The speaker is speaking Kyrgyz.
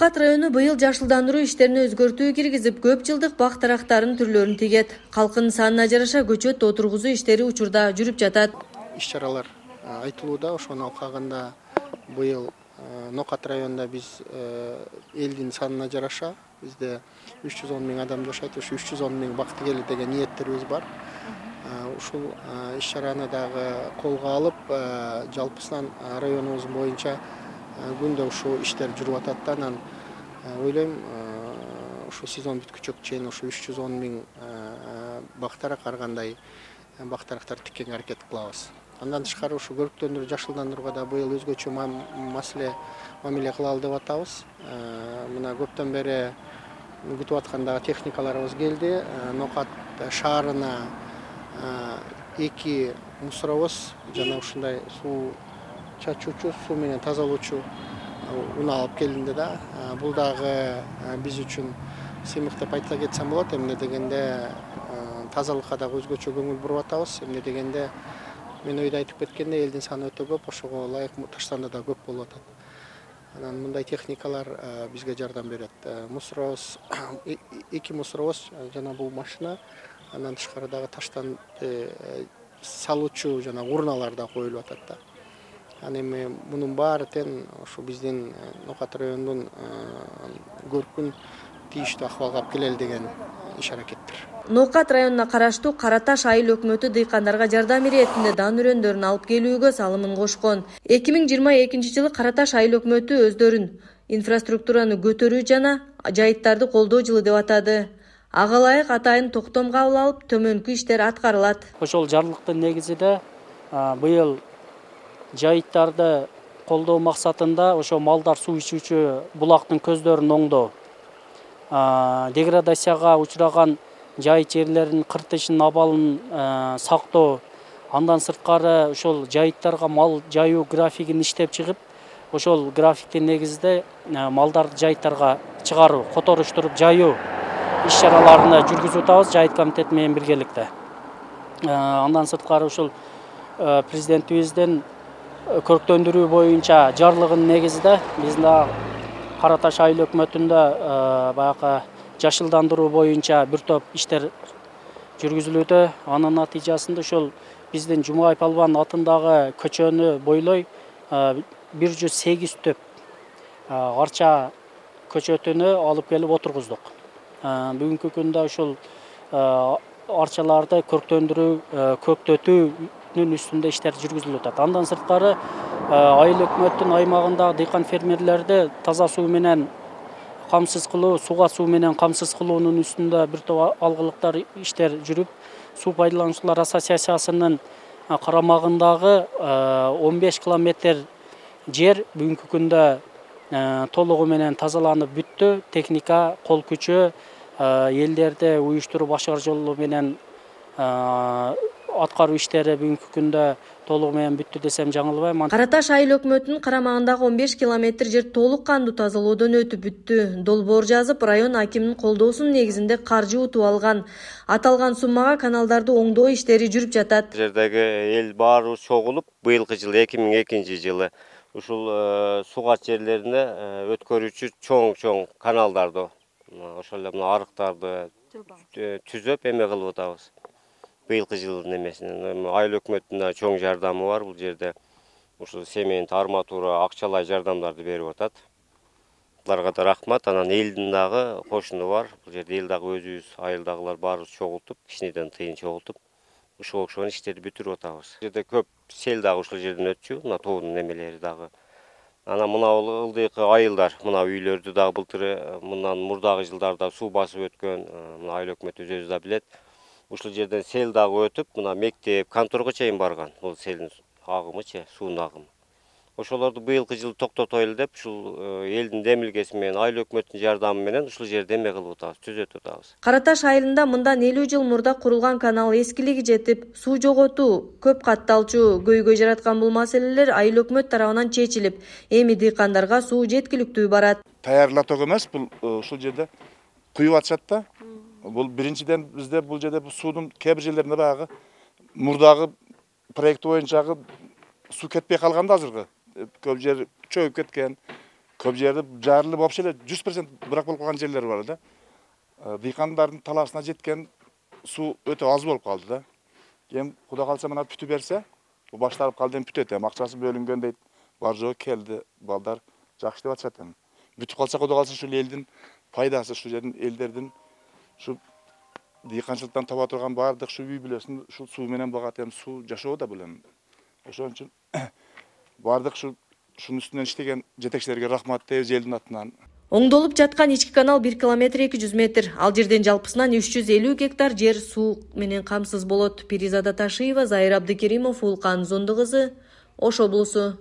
Ноқат району быйыл жашылдандыруу иштерине өзгөртүү киргизип, көп жылдык бак дарактарын түрлөрүн тегет. Калкынын санына жараша көчөт отургузуу иштери учурда жүрүп жатат. Иш-чаралар айтылууда, ошонун алкагында быйыл Ноқат районунда биз элдин санына жараша бизде 310 миң адам жашайт. Ушу 310 миң бакты келет деген ниеттерибиз бар. Ушул иш-чараны дагы колго алып, жалпысынан районубуз боюнча күндө ушу иштер жүрүп атат да. Анан ойлойм, ушу сезон бүткүчө чейин ушу 310 миң бактарак ар кандай бактарактар тиккенге аракет кылабыз. Андан тышкары ушу көрктөндүрүү, жашылдандырууга да быйыл өзгөчө мамиле кылалы деп атабыз. Мына көптөн бери күтүп аткан техникаларыбыз келди. Ноқат шаарына 2 мусоровоз жана ушундай суу чачуучу, суу менен тазалоочу уна алып келинди да. Бул дагы биз үчүн сыймык деп айта кетсем болот. Эмне дегенде тазалыкка дагы өзгөчө көңүл буруп атабыз. Эмне дегенде мен ойда айтып кеткендей, элдин саны өтө көп, ошого ылайык таштанды да көп болуп атат. Анан мындай техникалар бизге жардам берет. Мусоровоз 2 мусоровоз жана бул машина, андан тышкары дагы таштанды салуучу жана урналар да коюлуп атат да. Аны эми мунун баары тең ошо биздин Ноқат районунун көркүн тийиштүү акыбалга алып келели деген иш-аракеттер. Ноқат районуна караштуу Караташ айыл өкмөтү дыйкандарга жардам иретинде дан өрөндөрүн алып келүүгө салымын кошкон. 2022-жылы Караташ айыл өкмөтү өздөрүн инфраструктураны көтөрүү жана жайыттарды колдоо жылы деп атады. Ага ылайык атайын токтом кабыл алып, төмөнкү иштер аткарылат. Ошол жарлыктын негизинде быйыл жайыттарды колдоо максатында ошо малдар суу ичүүчү булактын көздөрүн оңдоо, деградацияга учураган жайыт жерлеринин кыртышын, абалын сактоо, андан сырткары ошол жайыттарга мал жайуу графигин иштеп чыгып, ошол графиктин негизинде малдарды жайыттарга чыгаруу, которуштуруп жайуу иш-чараларына жүргүзүп атабыз жайыт комитети менен биргеликте. Андан сырткары ушул президентибиздин көрктөндүрүү боюнча жарлыгынын негизинде биздин Караташ айыл өкмөтүндө баягы жашылдандыруу боюнча бир топ иштер жүргүзүлүүдө. Анын натыйжасында ошол биздин Жумабай Палбан атындагы көчөнү бойлой 108 төп арча көчөтүнү алып келип отургуздук. Бүгүнкү күндө ошол арчаларды көрктөндүрүү, көктөтүүнүн үстүндө иштер жүргүзүлүп атат. Андан сырткары айыл өкмөттүн аймагындагы дыйкан фермерлерди таза суу менен камсыз кылуу, сууга суу менен камсыз кылуунун үстүндө бир топ алгылыктар иштер жүрүп, суу пайдалануучулар ассоциациясынын карамагындагы 15 километр жер бүгүнкү күндө толугу менен тазаланып бүттү. Техника, кол күчү, элдерди уюштуруп ашар жолу менен аткаруу иштери бүгүнкү күндө толугу менен бүттү десем жаңылбайм. Караташ айыл өкмөтүнүн карамагындагы 15 километр жер толук кандуу тазалоодон өтүп бүттү. Долбоор жазып, район акиминин колдоосунун негизинде каржы утуп алган. Аталган суммага каналдарды оңдоо иштери жүрүп жатат. Жердеги эл баары чогулуп, быйылкы жылы 2002-жылы ушул сугат жерлерине өткөрүүчү чоң каналдарды, ошол эле арыктарды түзөп эме кылып атабыз. Быйылкы жылдын эмесинен айыл өкмөтүнүн чоң жардамы бар. Бул жерде ушул семент, арматура, акчалай жардамдарды берип атат. Буларга да рахмат. Анан элдин дагы кошуну бар. Бул жерде эл дагы өзүбүз, айылдагылар баарыбыз чогултуп, кичинеден тыйын чогултуп, ушул окшогон иштерди бүтүрүп атабыз. Бул жерде көп сел дагы ушул жерден өтчү, мына тоонун эмелери дагы. Анан мына ылдыйкы айылдар, мына үйлөрдү дагы былтыр мындан мурдагы жылдарда суу басып өткөн, мына айыл өкмөтү өзү да билет. Ушул жерден сел дагы өтүп, мына мектеп, конторго чейин барган. Бул селдин агымычы, суунун агымы. Ошолорду быйылкы жылы токтотойлу деп, ушул элдин демилгеси менен, айыл өкмөттүн жардамы менен ушул жерде эме кылып атабыз, түзөтүп атабыз. Караташ айылында мындан 50 жыл мурда курулган канал эскилиги жетип, суу жоготуу, көп катталчу көйгөй жараткан бул маселелер айыл өкмөт тарабынан чечилип, эми дыйкандарга суу жеткиликтүү барат. Даярдаток эмес, бул ушул жерде куюп атышат да. Бул биринчиден бизде бул жерде суудун кээ бир жерлеринде баягы мурдагы проект боюнчагы суу кетпей калган да азыркы. Көп жер чөгүп кеткен, Көп жерде жарылып вообще 100% бирок болуп калган жерлер бар да. Дыйкандардын талашына жеткен суу өтө аз болуп калды да. Эми Кудай калса мына бүтү берсе, бу башталып калды, эми бүтөт. Эми акчасы бөлүнгөн дейт. Бар жоо келди, балдар жакшы деп атышат эми. Бүтүп калса Кудай калса ушул элдин пайдасы, ушул жердин элдердин шу дыйканчылыктан таба турган баардык шу үй бүлөсүн ушул суу менен багат, эми суу жашоо да бул эми. Ошон үчүн баардык шунун үстүнөн иштеген жетекчилерге рахмат дейбиз элдин атынан. Оңдолуп жаткан ички канал 1 километр 200 метр. Ал жерден жалпысынан 350 гектар жер суу менен камсыз болот. Перизада Ташиева, Зайыр Абдыкеримов, Улкан Зондугызы, Ош облусу.